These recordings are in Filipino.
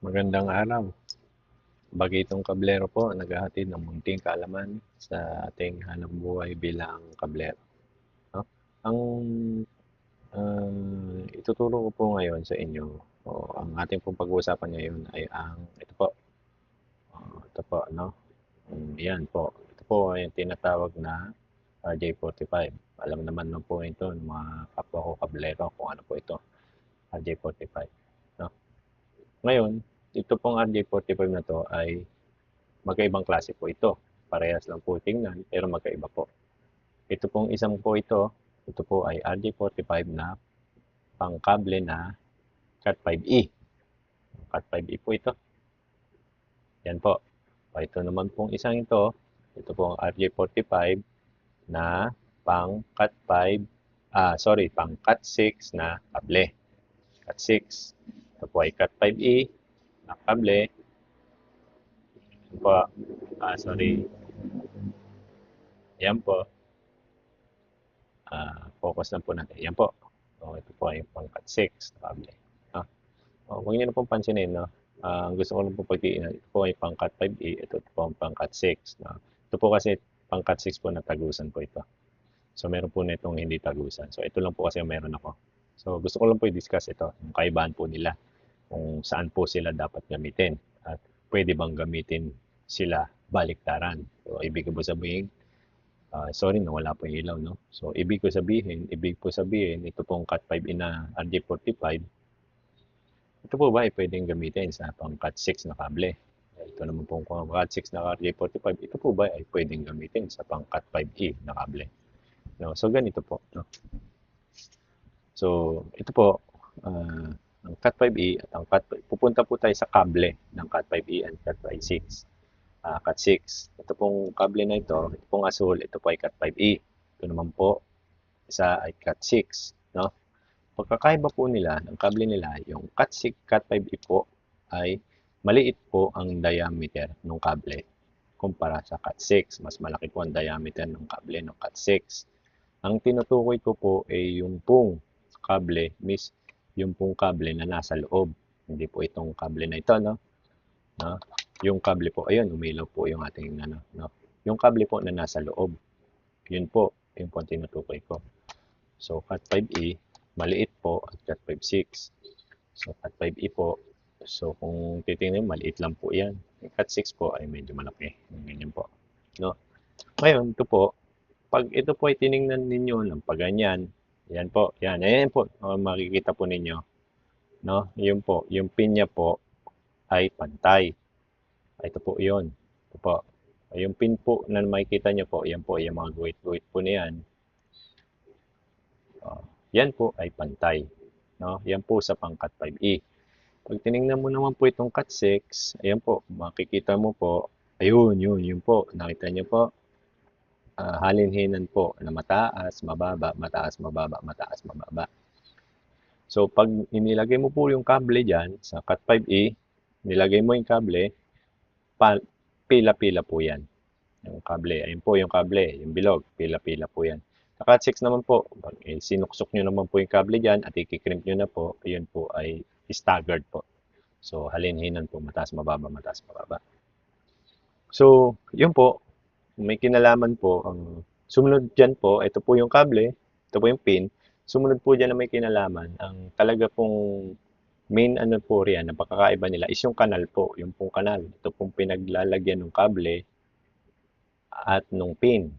Magandang araw. Bagitong kablero po, naghahatid ng munting kaalaman sa ating hanapbuhay bilang kablero. No? Ang ituturo ko po ngayon sa inyo, o ang ating pong pag-uusapan ngayon ay ito po, no? Yan po. Ito po ay yung tinatawag na RJ45. Alam naman na po ito ng mga kapwa ko kablero kung ano po ito, RJ45. No? Ngayon, ito pong RJ45 na to ay magkaibang klase po ito. Parehas lang po tingnan, pero magkaiba po. Ito pong isang po ito po ay RJ45 na pangkable na Cat5e. Cat5e po ito. Yan po. Ito naman pong isang ito pong RJ45 na pang Cat5, pang Cat6 na kable. Cat6. Ito po ay Cat5e na kable. Yan po. Yan po. Focus lang po natin. Yan po. So, ito po ay pang Cat 6 na kable. Ah, huwag niyo na pong pansinin, no? Ang gusto ko lang po pagdiinan, ito po ay pang Cat 5e, ito po ang pang Cat 6. No? Ito po kasi pang Cat 6 po na tagusan po ito. So, meron po na itong hindi tagusan. So, ito lang po kasi ang meron ako. So, gusto ko lang po i-discuss ito, yung kaibahan po nila, kung saan po sila dapat gamitin. At pwede bang gamitin sila baliktaran. So, ibig ko po sabihin, sorry nawala po yung ilaw, no? So, ibig po sabihin, ito pong Cat 5 na RJ45, ito po ba ay pwedeng gamitin sa pang Cat 6 na kable? Ito naman pong Cat 6 na RJ45, ito po ba ay pwedeng gamitin sa pang Cat 5e na kable? No? So, ganito po, no? So, ito po, ang Cat 5e at ang pupunta po tayo sa kable ng Cat 5e and Cat 6. Cat 6. Ito pong kable na ito pong asul, ito po ay Cat 5e. Ito naman po, isa ay Cat 6, no? Pagkakaiba po nila ng kable nila, yung Cat 6, Cat 5e po ay maliit po ang diameter ng kable kumpara sa Cat 6. Mas malaki po ang diameter ng kable ng Cat 6. Ang tinutukoy ko po ay yung pong kable, yung pong kable na nasa loob. Hindi po itong kable na ito, no? No? Yung kable po, ayun, umilaw po yung ating no? Yung kable po na nasa loob. Yun po, yung po ang tinutukoy ko. So, Cat 5e, maliit po at Cat 5.6. So, Cat 5e po, so kung titingnan, maliit lang po yan. Yung Cat 6 po ay medyo malaki. Ganyan po. No? Ngayon, ito po, pag ito po ay tiningnan ninyo ng paganyan, yan po, yan, ayan po, makikita po ninyo, no? Yun po, yung pinya po ay pantay. Ito po yun. Ito po. Yung pin po na makikita nyo po, yan po, yung mga guhit-guhit po na yan, yan po ay pantay. No? Yan po sa pang Cat 5e. Pag tiningnan mo naman po itong Cat 6, ayan po, makikita mo po, ayun, yun po, nakita nyo po, halinhinan po na mataas, mababa, mataas, mababa, mataas, mababa. So, pag inilagay mo po yung kable dyan sa Cat 5e, nilagay mo yung kable, pila-pila po yan. Yung kable, ayun po yung kable, yung bilog, pila-pila po yan. Sa Cat 6 naman po, pag sinuksok nyo naman po yung kable dyan at ikikrimp nyo na po, ayun po ay staggered po. So, halinhinan po, mataas, mababa, mataas, mababa. So, yun po, may kinalaman po. Ang sumunod dyan po, ito po yung kable, ito po yung pin. Sumunod po dyan na may kinalaman. Ang talaga pong main ano po riyan, na pagkakaiba nila is yung kanal po, yung pong kanal. Ito pong pinaglalagyan ng kable at nung pin.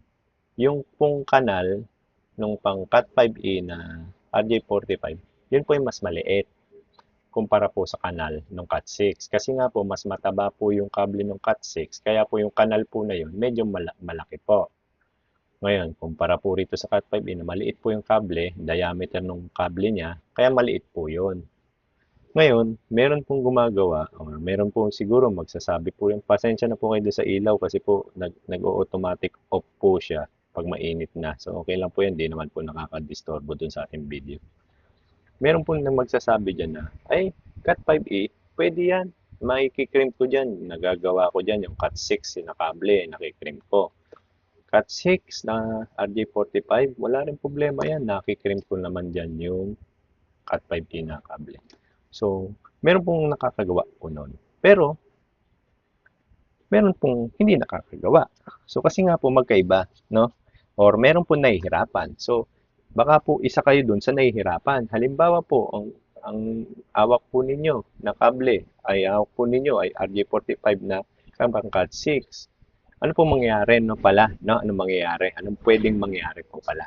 Yung pong kanal nung pang Cat 5e na RJ45, yun po yung mas maliit kumpara po sa kanal ng Cat 6. Kasi nga po, mas mataba po yung kable ng Cat 6, kaya po yung kanal po na yun, medyo malaki po. Ngayon, kumpara po rito sa Cat 5e na maliit po yung kable, diameter ng kable niya, kaya maliit po yun. Ngayon, meron pong gumagawa, or meron po siguro magsasabi po yung pasensya na po kayo sa ilaw kasi po nag-o-automatic off po siya pag mainit na. So, okay lang po yan, di naman po nakaka-disturbo dun sa ating video. Meron po na magsasabi dyan na, ay, Cat 5e, pwede yan. Makikikrimp ko dyan. Nagagawa ko dyan yung Cat 6 na kable, nakikrimp ko. Cat 6 na RJ45, wala rin problema yan. Nakikrimp ko naman dyan yung Cat 5e na kable. So, Meron pong nakakagawa po nun. Pero, meron pong hindi nakakagawa. So, kasi nga po magkaiba, no? Or meron po nahihirapan. So, baka po isa kayo dun sa nahihirapan. Halimbawa po, ang awak po ninyo na kable ay awak po ninyo ay RJ45 na pangkat 6. Ano po mangyayari no pala, no? Ano mangyayari? Anong pwedeng mangyari po pala?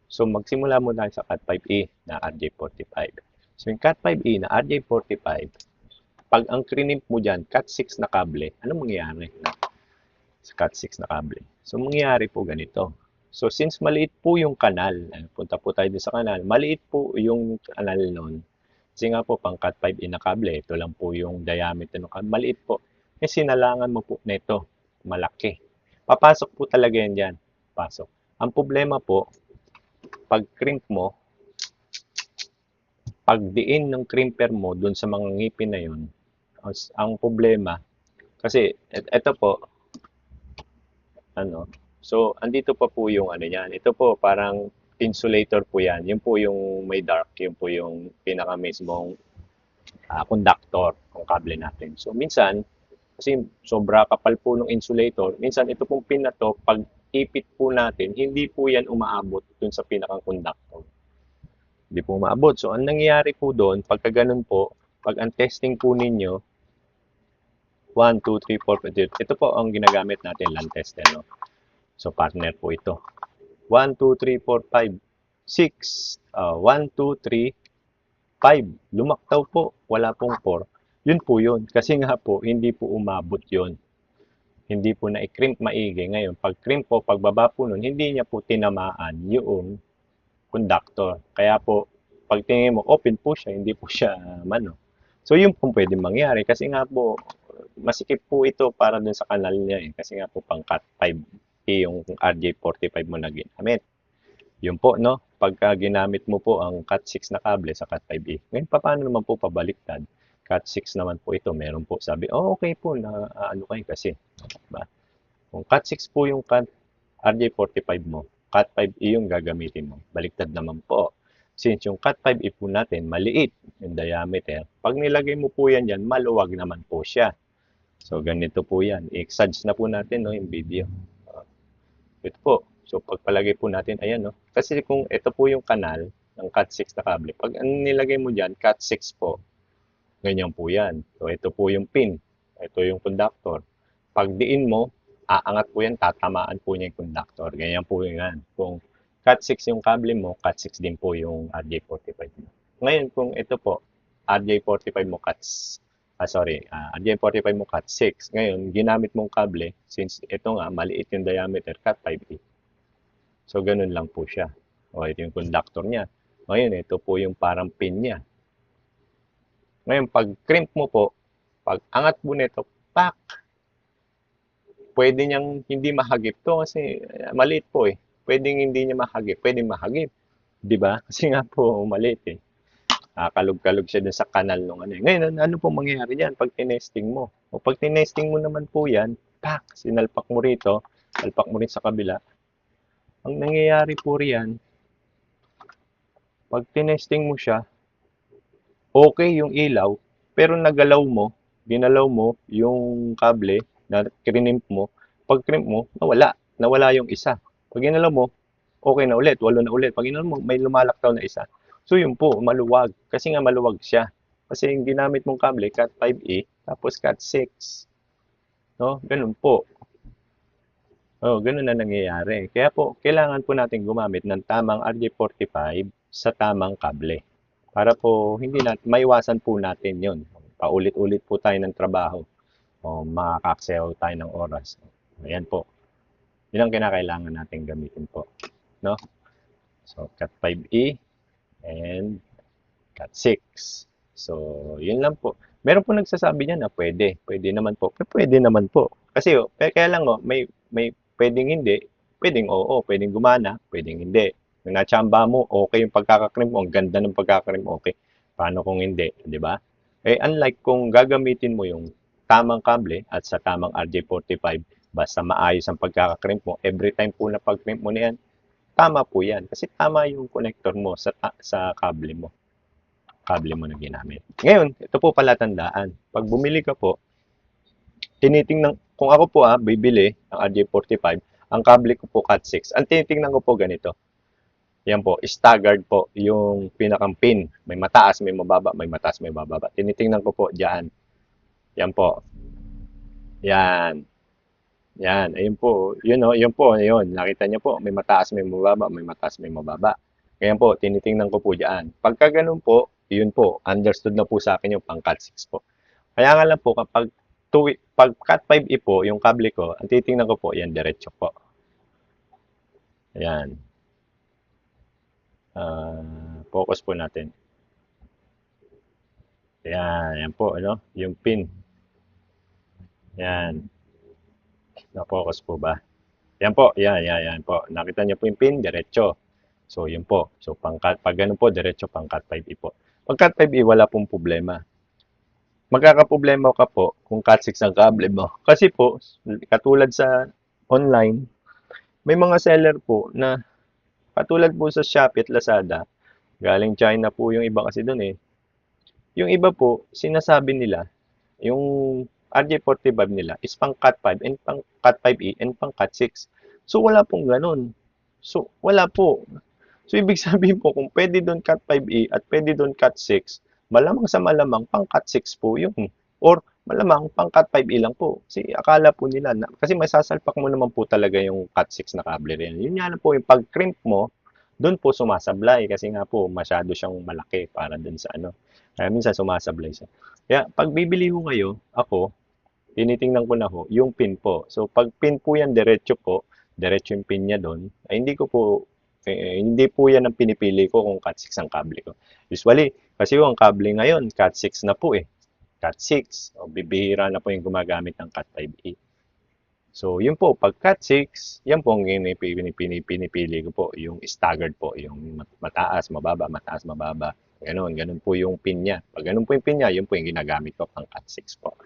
So, magsimula muna tayo sa Cat5e na RJ45. So, yung Cat5e na RJ45, pag ang krinip mo dyan, Cat6 na kable, ano mangyayari? Sa Cat6 na kable. So, mangyayari po ganito. So, since maliit po yung kanal, punta po tayo din sa kanal, maliit po yung kanal nun. Kasi nga po, pang Cat5e na kable, ito lang po yung diameter ng kanal. Maliit po. Eh, sinalangan mo po nito, malaki. Papasok po talaga yan dyan. Pasok. Ang problema po, pag crimp mo, pagdiin ng crimper mo dun sa mga ngipin na yun, ang problema, kasi ito po, ano, so andito pa po yung ano yan. Ito po parang insulator po yan. Yun po yung may dark, yun po yung pinaka mismong conductor ng kable natin. So minsan, kasi sobra kapal po ng insulator, minsan ito pong pin na to, pag ipit po natin, hindi po yan umaabot dun sa pinakang conductor. Hindi po umaabot. So, ang nangyayari po doon, pagka ganun po, pag ang testing po ninyo, 1, 2, 3, 4, 5, ito po ang ginagamit natin, land tester, no? So, partner po ito. 1, 2, 3, 4, 5, 6. 1, 2, 3, 5. Lumaktaw po. Wala pong 4. Yun po yun. Kasi nga po, hindi po umabot yun. Hindi po na-crimp maigi. Ngayon, pag crimp po, pagbaba po nun, hindi niya po tinamaan yung conductor. Kaya po, pag tingin mo, open po siya, hindi po siya mano. So, yun po pwede mangyari. Kasi nga po, masikip po ito para dun sa kanal niya eh. Kasi nga po, pang cut 5 yung RJ45 mo na ginamit. Yun po, no? Pagka ginamit mo po ang Cat 6 na kable sa Cat 5e. Ngayon, paano naman po pabaliktad? Cat 6 naman po ito. Meron po sabi, oh, okay po na ano kayo kasi. Diba? Kung Cat 6 po yung Cat RJ45 mo, Cat 5e yung gagamitin mo. Baliktad naman po. Since yung Cat 5e po natin, maliit yung diameter, pag nilagay mo po yan dyan, maluwag naman po siya. So, ganito po yan. I-exage na po natin no, yung video. Ito po. So, pagpalagay po natin, ayan, no? Kasi kung ito po yung kanal ng Cat 6 na kable, pag nilagay mo dyan, Cat 6 po, ganyan po yan. So, ito po yung pin. Ito yung conductor. Pag diin mo, aangat po yan, tatamaan po niya yung conductor. Ganyan po yan. Kung Cat 6 yung kable mo, Cat 6 din po yung RJ45 mo. Ngayon, kung ito po, RJ45 mo RJ45 mo Cat 6. Ngayon, ginamit mong kable, since ito nga, maliit yung diameter, Cat 5e. So, ganun lang po siya. O, ito yung conductor niya. Ngayon, ito po yung parang pin niya. Ngayon, pag crimp mo po, pag angat mo nito, pak! Pwede niyang hindi mahagip to kasi maliit po eh. Pwedeng hindi niya mahagip, pwedeng mahagip. 'Di ba? Kasi nga po maliit eh. Kalog-kalog siya dun sa kanal nung ano eh. Ngayon, ano po mangyayari diyan pag tinesting mo? O pag tinesting mo naman po yan, pak! Sinalpak mo rito, salpak mo rin sa kabila. Ang nangyayari po riyan, pag tinesting mo siya, okay yung ilaw, pero ginalaw mo yung kable na crimp mo, pag crimp mo, nawala yung isa. Pag ginalaw mo, okay na ulit, walo na ulit. Pag ginalaw mo, may lumalaktaw na isa. So yun po, maluwag. Kasi nga maluwag siya. Kasi yung ginamit mong kable, Cat 5e, tapos Cat 6. No? Ganun po. Oh, ganun na nangyayari. Kaya po, kailangan po natin gumamit ng tamang RJ45 sa tamang kable. Para po hindi natin maiwasan po natin 'yon. Paulit-ulit po tayo ng trabaho o makakaksayaw tayo ng oras. Ayan po. 'Yun ang kinakailangan natin gamitin po, no? So, Cat 5e and Cat 6. So, 'yun lang po. Meron po nagsasabi niyan na pwede. Pwede naman po. Pwede naman po. Kasi kaya lang may pwedeng hindi, pwedeng oo, pwedeng gumana, pwedeng hindi. Kung natsamba mo, okay yung pagkakakrim mo, ang ganda ng pagkakrim mo, okay. Paano kung hindi, di ba? Eh, unlike kung gagamitin mo yung tamang kable at sa tamang RJ45, basta maayos ang pagkakakrim mo, every time po na pag-crimp mo na yan, tama po yan. Kasi tama yung connector mo sa kable mo. kable mo na ginamit. Ngayon, ito po palatandaan. Pag bumili ka po, tinitingnan, kung ako po bibili ng RJ45, ang kable ko po Cat6. Ang tinitingnan ko po ganito. Yan po, staggered po yung pinakang pin. May mataas, may mababa, may mataas, may mababa. Tinitingnan ko po diyan. Yan po. Yan. Yan. Ayun po. Yun o, yun po. Yun. Nakita niyo po, may mataas, may mababa, may mataas, may mababa. Ngayon po, tinitingnan ko po diyan. Pagka ganun po, yun po, understood na po sa akin yung pang Cat 6 po. Kaya nga lang po, kapag pag Cat 5e po, yung kable ko, ang titingnan ko po, yan, diretso po. Ayan. Focus po natin. Ayan, yan po, ano? Yung pin. Yan. Na-focus po ba? Yan po, yan po. Nakita niyo po yung pin, diretso. So, yun po. So, pag ganun po, diretso pang Cat 5e po. Pag Cat 5e, wala pong problema. Magkakaproblema ka po kung Cat 6 ang kable mo. Kasi po, katulad sa online, may mga seller po na katulad po sa Shopee at Lazada, galing China po yung iba kasi doon eh. Yung iba po, sinasabi nila, yung RJ45 nila is pang Cat 5 and pang Cat 5e and pang Cat 6. So wala pong ganun. So wala po. So ibig sabihin po kung pwede doon Cat 5e at pwede doon Cat 6, malamang sa malamang pang Cat 6 po yun. Or malamang pang Cat 5e lang po. Kasi akala po nila na, kasi may sasalpak mo naman po talaga yung Cat 6 na kable rin. Yun nga lang po yung pag-crimp mo, doon po sumasablay kasi nga po masyado siyang malaki para doon sa ano. Kaya minsan sumasablay siya. Kaya pag bibili ko kayo, ako, tinitingnan ko na ho, yung pin po. So pag pin po yan, diretso yung pin niya doon, ay hindi po yan ang pinipili ko kung Cat 6 ang kable ko. Usually, kasi yung kable ngayon, Cat 6 na po eh. Cat 6, o bibihira na po yung gumagamit ng Cat 5e. So, yun po, pag Cat 6, yan po ang pinipili ko po, yung staggered po, yung mataas, mababa. Ganun po yung pin niya. Pag ganun po yung pin niya, yun po yung ginagamit ko pang Cat 6 po.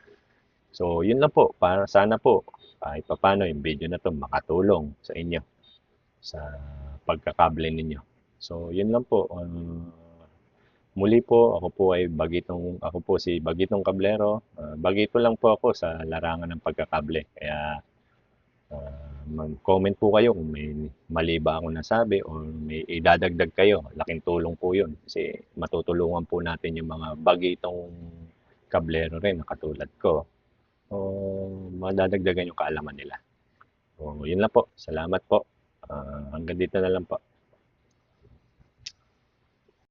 So, yun lang po, para sana po, kahit paano yung video na to makatulong sa inyo sa pagkakable ninyo. So, yun lang po. Muli po, ako po si Bagitong Kablero. Bagito lang po ako sa larangan ng pagkakable. Kaya mag-comment po kayo kung may mali ba ako nasabi o may idadagdag kayo. Laking tulong po yun. Kasi matutulungan po natin yung mga bagitong kablero rin na katulad ko. O madadagdagan yung kaalaman nila. So, yun lang po. Salamat po. Hanggang dito na lang po.